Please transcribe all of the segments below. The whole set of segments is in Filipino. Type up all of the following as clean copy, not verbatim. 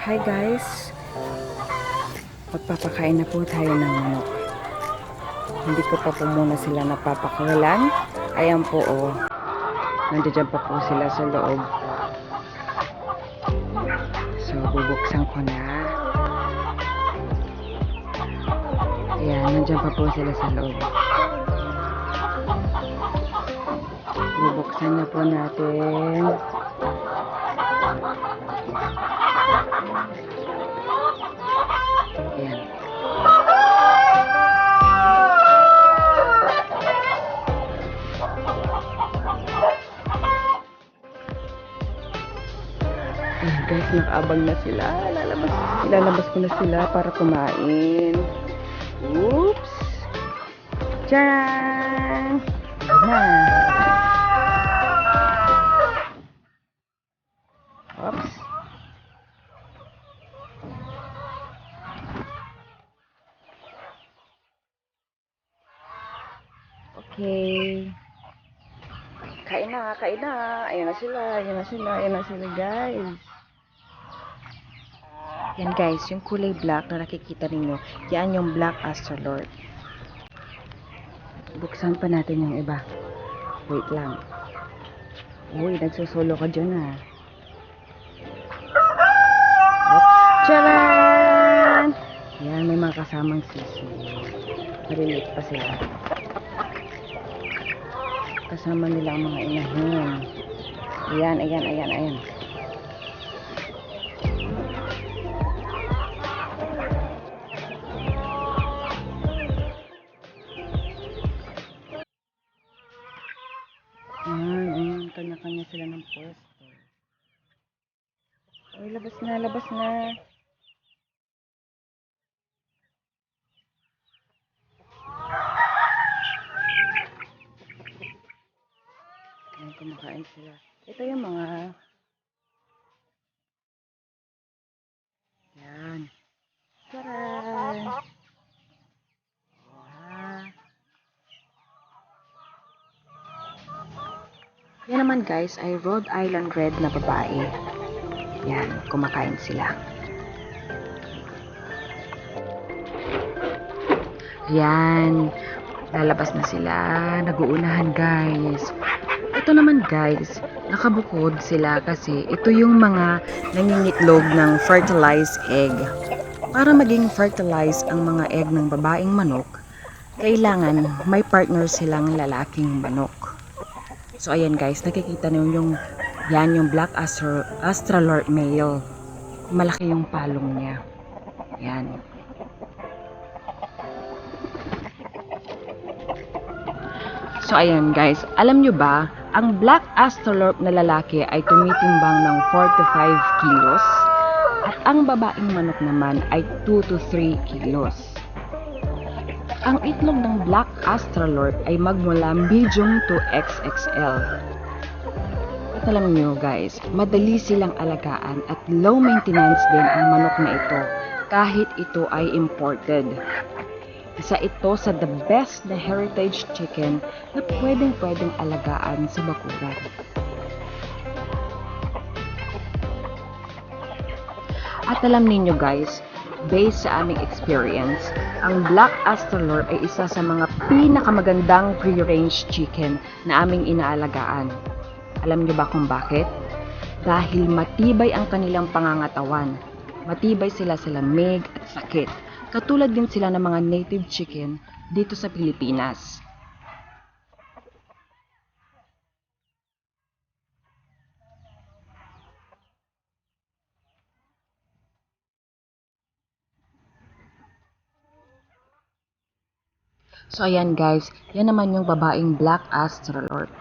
Hi guys, magpapakain na po tayo ng manok. Hindi ko pa po muna sila napapakawalan. Ayan po oh, nandiyan pa po sila sa loob. So bubuksan ko na. Ayan, nandiyan pa po sila sa loob. Bubuksan na po natin. Ayan. Ayan guys, nakaabang na sila. Ilalabas ko na sila para kumain. Oops! Tcharan! Oops! Okay. Kain na, kain na. Ayan na sila, ayan na sila, ayan na sila guys. Yan guys, yung kulay black na nakikita ninyo, yan yung black astrolord. Buksan pa natin yung iba. Wait lang. Uy, nagsusolo ka dyan ah. Oops! Tcharan! Yan, may mga kasamang sisi. Maliliit pa sila. Kasama nila ang mga inahin. Ayan, ayan, ayan, ayan. Ayan, kanya-kanya sila ng pwesto. Ay, labas na, labas na. Ayan, kumakain sila. Ito yung mga... Ayan. Taran! Wow. Yan naman guys ay Rhode Island Red na babae. Yan, kumakain sila. Yan, lalabas na sila. Nag-uunahan guys. Ito naman guys, nakabukod sila kasi ito yung mga nangingitlog ng fertilized egg. Para maging fertilized ang mga egg ng babaeng manok, kailangan may partner silang lalaking manok. So ayan guys, nakikita niyo yung yan yung black astrolord male. Malaki yung palong niya. Yan. So ayan guys, alam nyo ba, ang black astrolord na lalaki ay tumitimbang ng 4 to 5 kilos at ang babaeng manok naman ay 2 to 3 kilos. Ang itlog ng black astrolord ay magmula medium to XXL. At alam nyo guys, madali silang alagaan at low maintenance din ang manok na ito kahit ito ay imported. Isa ito sa the best na heritage chicken na pwedeng alagaan sa bakuran. At alam niyo guys, based sa aming experience, ang black astrolord ay isa sa mga pinakamagandang free-range chicken na aming inaalagaan. Alam niyo ba kung bakit? Dahil matibay ang kanilang pangangatawan. Matibay sila sa lamig at sakit. Katulad din sila ng mga native chicken dito sa Pilipinas. So ayan guys, yan naman yung babaeng black astrolord.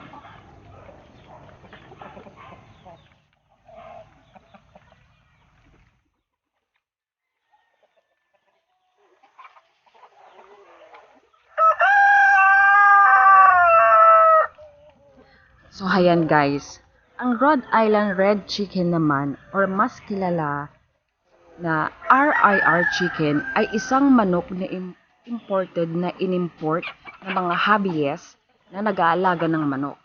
So ayan guys, ang Rhode Island Red Chicken naman or mas kilala na RIR chicken ay isang manok na imported na inimport ng mga hobbyist na nag-aalaga ng manok.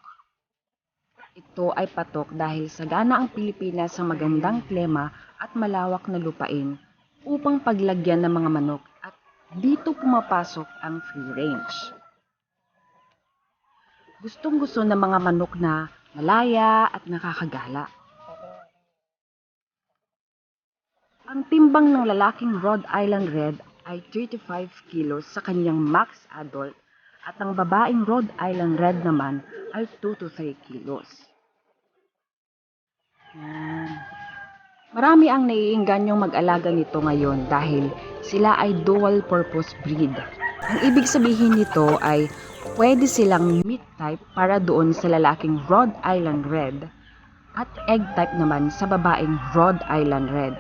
Ito ay patok dahil sagana ang Pilipinas sa magandang klima at malawak na lupain upang paglagyan ng mga manok at dito pumapasok ang free range. Gustong-gusto ng mga manok na malaya at nakakagala. Ang timbang ng lalaking Rhode Island Red ay 35 kilos sa kanyang max adult at ang babaeng Rhode Island Red naman ay 2 to 3 kilos. Marami ang naiingganyong mag-alaga nito ngayon dahil sila ay dual purpose breed. Ang ibig sabihin nito ay pwede silang meat type para doon sa lalaking Rhode Island Red at egg type naman sa babaeng Rhode Island Red.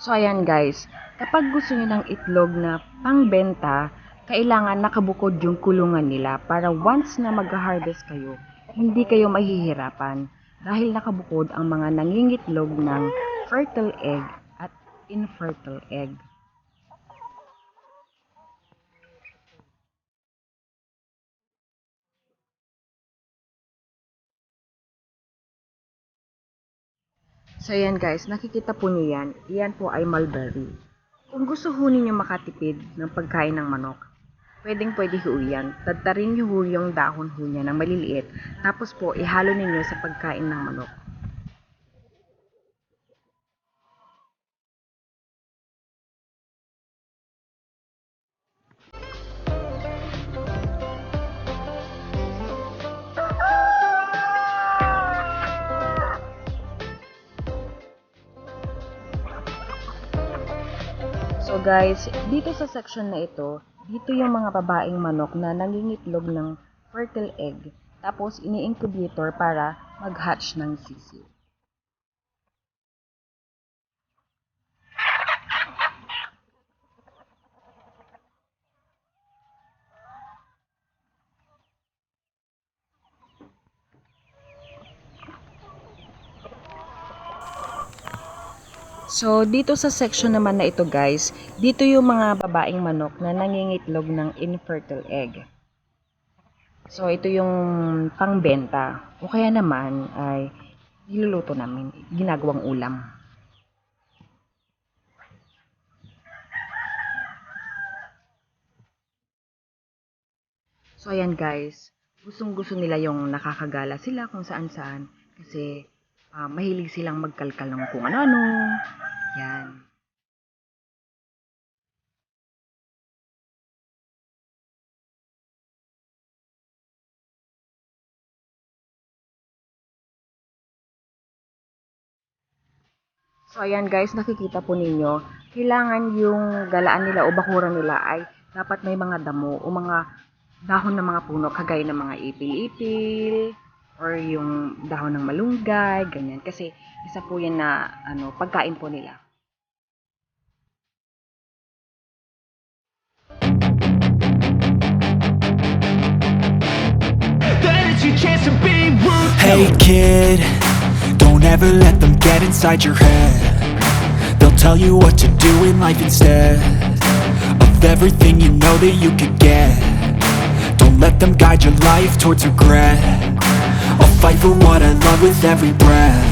So ayan guys, kapag gusto niyo ng itlog na pangbenta, kailangan nakabukod yung kulungan nila para once na mag-harvest kayo, hindi kayo mahihirapan dahil nakabukod ang mga nangingitlog ng fertile egg at infertile egg. So ayan guys, nakikita po niyo yan, iyan po ay mulberry. Kung gusto ho ninyo makatipid ng pagkain ng manok, pwede ho yan. Tadtarin niyo ho yung dahon ho niya ng maliliit, tapos po ihalo ninyo sa pagkain ng manok. So guys, dito sa section na ito, dito yung mga babaeng manok na nangingitlog ng fertile egg, tapos ini-incubator para mag-hatch ng sisiw. So, dito sa section naman na ito guys, dito yung mga babaeng manok na nangingitlog ng infertile egg. So, ito yung pangbenta. O kaya naman ay niluluto namin, ginagawang ulam. So, ayan guys, gustong-gusto nila yung nakakagala sila kung saan-saan kasi mahilig silang magkalkal ng kung ano-ano. Yan. So ayan guys, nakikita po ninyo, kailangan yung galaan nila o bakuran nila ay dapat may mga damo o mga dahon ng mga puno kagaya ng mga ipil-ipil or yung dahon ng malunggay, ganyan. Kasi isa po yan na pagkain po nila. Hey kid, don't ever let them get inside your head. They'll tell you what to do in life instead of everything you know that you could get. Don't let them guide your life towards regret. I'll fight for what I love with every breath.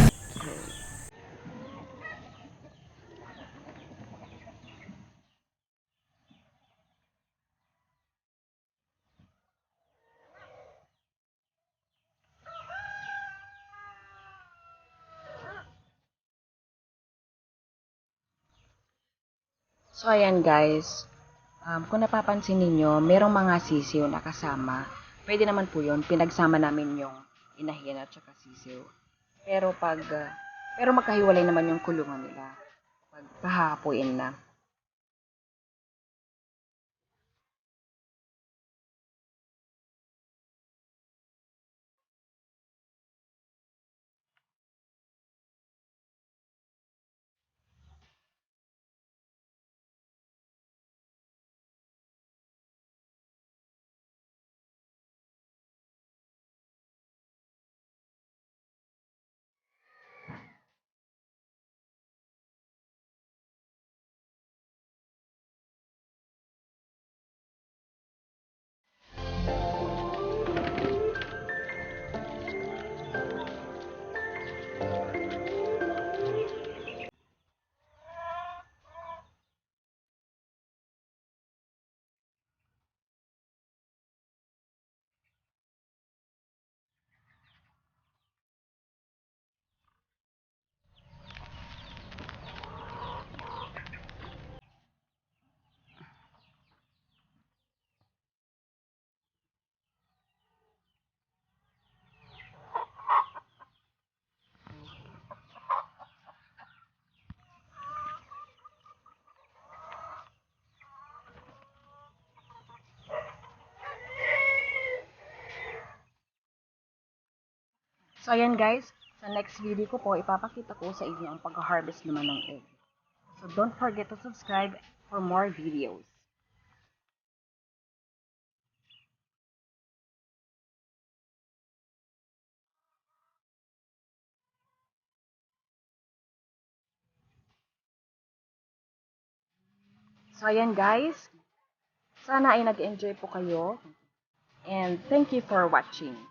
So ayan guys, kung napapansin ninyo, merong mga sisiw na kasama. Pwede naman po yun, pinagsama namin yung inahin at saka sisiw. Pero magkahiwalay naman yung kulungan nila pag pahahapuin na. So ayan guys, sa next video ko po, ipapakita ko sa inyo ang pag-harvest naman ng egg. So don't forget to subscribe for more videos. So ayan guys, sana ay nag-enjoy po kayo and thank you for watching.